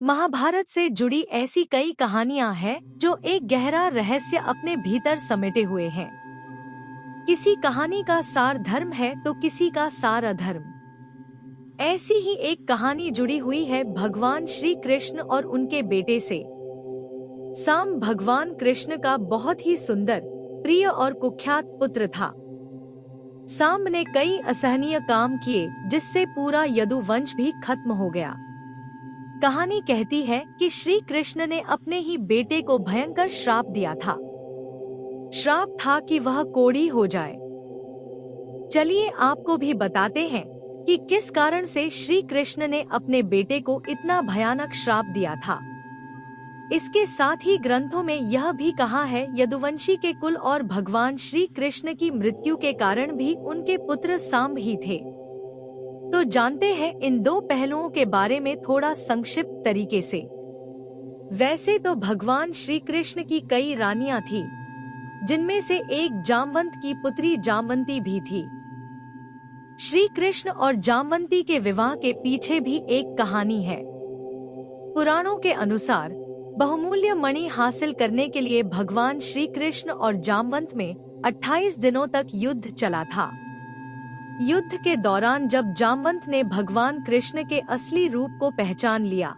महाभारत से जुड़ी ऐसी कई कहानियां हैं जो एक गहरा रहस्य अपने भीतर समेटे हुए हैं। किसी कहानी का सार धर्म है तो किसी का सार अधर्म। ऐसी ही एक कहानी जुड़ी हुई है भगवान श्री कृष्ण और उनके बेटे से। साम भगवान कृष्ण का बहुत ही सुंदर, प्रिय और कुख्यात पुत्र था। साम ने कई असहनीय काम किए जिससे पूरा यदुवंश भी खत्म हो गया। कहानी कहती है कि श्री कृष्ण ने अपने ही बेटे को भयंकर श्राप दिया था। श्राप था कि वह कोढ़ी हो जाए। चलिए आपको भी बताते हैं कि किस कारण से श्री कृष्ण ने अपने बेटे को इतना भयानक श्राप दिया था। इसके साथ ही ग्रंथों में यह भी कहा है यदुवंशी के कुल और भगवान श्री कृष्ण की मृत्यु के कारण भी उनके पुत्र सांब ही थे। तो जानते हैं इन दो पहलुओं के बारे में थोड़ा संक्षिप्त तरीके से। वैसे तो भगवान श्री कृष्ण की कई रानियां थी, जिनमें से एक जामवंत की पुत्री जामवंती भी थी। श्री कृष्ण और जामवंती के विवाह के पीछे भी एक कहानी है। पुराणों के अनुसार बहुमूल्य मणि हासिल करने के लिए भगवान श्री कृष्ण और जामवंत में 28 दिनों तक युद्ध चला था। युद्ध के दौरान जब जामवंत ने भगवान कृष्ण के असली रूप को पहचान लिया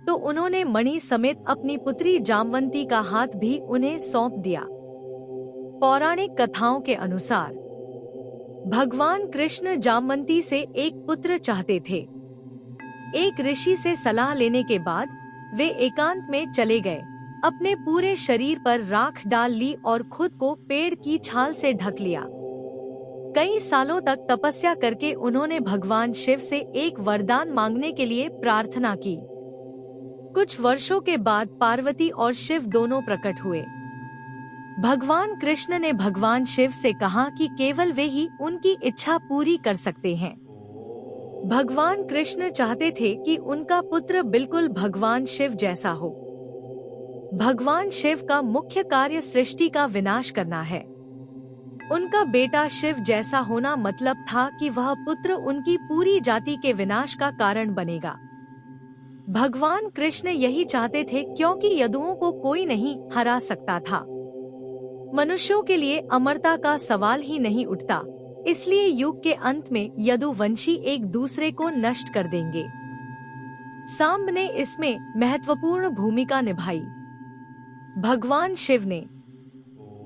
तो उन्होंने मणि समेत अपनी पुत्री जामवंती का हाथ भी उन्हें सौंप दिया। पौराणिक कथाओं के अनुसार भगवान कृष्ण जामवंती से एक पुत्र चाहते थे। एक ऋषि से सलाह लेने के बाद वे एकांत में चले गए, अपने पूरे शरीर पर राख डाल ली और खुद को पेड़ की छाल से ढक लिया। कई सालों तक तपस्या करके उन्होंने भगवान शिव से एक वरदान मांगने के लिए प्रार्थना की। कुछ वर्षों के बाद पार्वती और शिव दोनों प्रकट हुए। भगवान कृष्ण ने भगवान शिव से कहा कि केवल वे ही उनकी इच्छा पूरी कर सकते हैं। भगवान कृष्ण चाहते थे कि उनका पुत्र बिल्कुल भगवान शिव जैसा हो। भगवान शिव का मुख्य कार्य सृष्टि का विनाश करना है। उनका बेटा शिव जैसा होना मतलब था कि वह पुत्र उनकी पूरी जाति के विनाश का कारण बनेगा। भगवान कृष्ण यही चाहते थे क्योंकि यदुओं को कोई नहीं हरा सकता था। मनुष्यों के लिए अमरता का सवाल ही नहीं उठता, इसलिए युग के अंत में यदुवंशी एक दूसरे को नष्ट कर देंगे। सांब ने इसमें महत्वपूर्ण भूमिका निभाई। भगवान शिव ने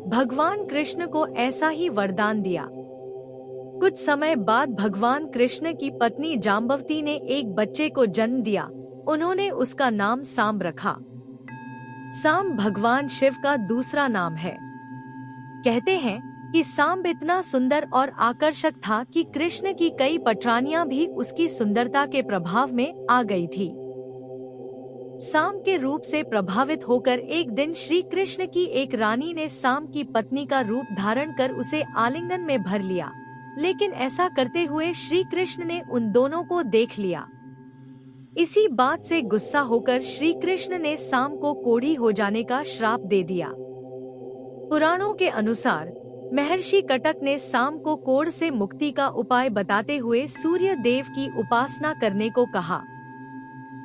भगवान कृष्ण को ऐसा ही वरदान दिया। कुछ समय बाद भगवान कृष्ण की पत्नी जाम्बवती ने एक बच्चे को जन्म दिया। उन्होंने उसका नाम सांब रखा। सांब भगवान शिव का दूसरा नाम है। कहते हैं कि सांब इतना सुंदर और आकर्षक था कि कृष्ण की कई पटरानियां भी उसकी सुंदरता के प्रभाव में आ गई थी। सांब के रूप से प्रभावित होकर एक दिन श्री कृष्ण की एक रानी ने सांब की पत्नी का रूप धारण कर उसे आलिंगन में भर लिया, लेकिन ऐसा करते हुए श्री कृष्ण ने उन दोनों को देख लिया। इसी बात से गुस्सा होकर श्री कृष्ण ने सांब को कोढ़ी हो जाने का श्राप दे दिया। पुराणों के अनुसार महर्षि कटक ने सांब को कोढ़ से मुक्ति का उपाय बताते हुए सूर्य देव की उपासना करने को कहा।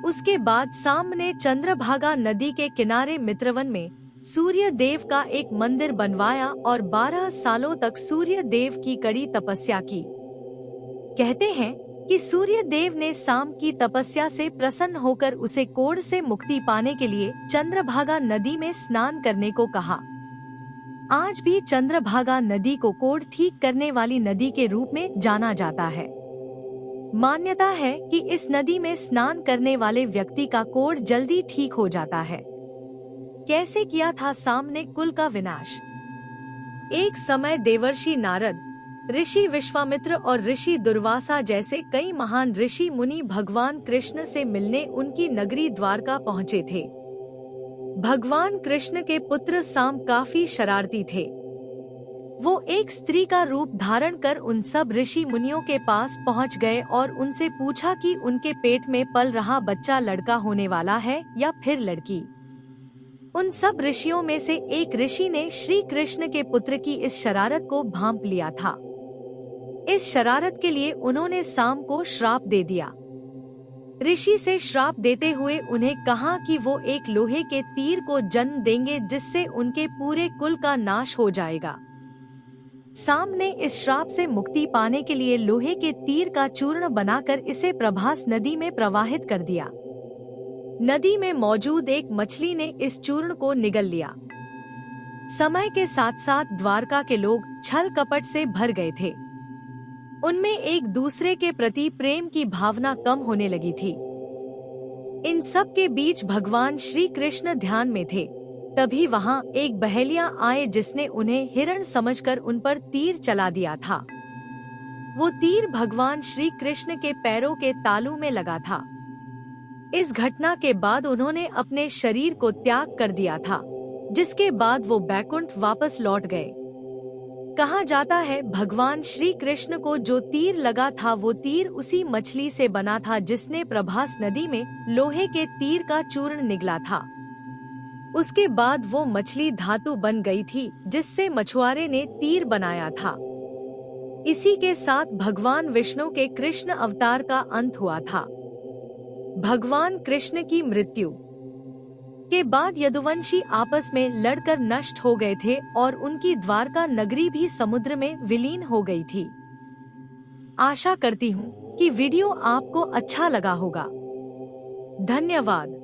उसके बाद सांब ने चंद्रभागा नदी के किनारे मित्रवन में सूर्य देव का एक मंदिर बनवाया और 12 सालों तक सूर्य देव की कड़ी तपस्या की। कहते हैं कि सूर्य देव ने सांब की तपस्या से प्रसन्न होकर उसे कोढ़ से मुक्ति पाने के लिए चंद्रभागा नदी में स्नान करने को कहा। आज भी चंद्रभागा नदी को कोढ़ ठीक करने वाली नदी के रूप में जाना जाता है। मान्यता है कि इस नदी में स्नान करने वाले व्यक्ति का कोढ़ जल्दी ठीक हो जाता है। कैसे किया था सांब ने कुल का विनाश? एक समय देवर्षि नारद, ऋषि विश्वामित्र और ऋषि दुर्वासा जैसे कई महान ऋषि मुनि भगवान कृष्ण से मिलने उनकी नगरी द्वारका पहुँचे थे। भगवान कृष्ण के पुत्र सांब काफी शरारती थे। वो एक स्त्री का रूप धारण कर उन सब ऋषि मुनियों के पास पहुंच गए और उनसे पूछा कि उनके पेट में पल रहा बच्चा लड़का होने वाला है या फिर लड़की। उन सब ऋषियों में से एक ऋषि ने श्री कृष्ण के पुत्र की इस शरारत को भांप लिया था। इस शरारत के लिए उन्होंने सांब को श्राप दे दिया। ऋषि से श्राप देते हुए उन्हें कहा कि वो एक लोहे के तीर को जन्म देंगे जिससे उनके पूरे कुल का नाश हो जाएगा। सांब ने इस श्राप से मुक्ति पाने के लिए लोहे के तीर का चूर्ण बनाकर इसे प्रभास नदी में प्रवाहित कर दिया। नदी में मौजूद एक मछली ने इस चूर्ण को निगल लिया। समय के साथ साथ द्वारका के लोग छल कपट से भर गए थे। उनमें एक दूसरे के प्रति प्रेम की भावना कम होने लगी थी। इन सब के बीच भगवान श्री कृष्ण ध्यान में थे। तभी वहां एक बहेलिया आए जिसने उन्हें हिरण समझकर उन पर तीर चला दिया था। वो तीर भगवान श्री कृष्ण के पैरों के तालू में लगा था। इस घटना के बाद उन्होंने अपने शरीर को त्याग कर दिया था, जिसके बाद वो बैकुंठ वापस लौट गए। कहा जाता है भगवान श्री कृष्ण को जो तीर लगा था वो तीर उसी मछली से बना था जिसने प्रभास नदी में लोहे के तीर का चूर्ण निगला था। उसके बाद वो मछली धातु बन गई थी जिससे मछुआरे ने तीर बनाया था। इसी के साथ भगवान विष्णु के कृष्ण अवतार का अंत हुआ था। भगवान कृष्ण की मृत्यु के बाद यदुवंशी आपस में लड़कर नष्ट हो गए थे और उनकी द्वारका नगरी भी समुद्र में विलीन हो गई थी। आशा करती हूँ कि वीडियो आपको अच्छा लगा होगा। धन्यवाद।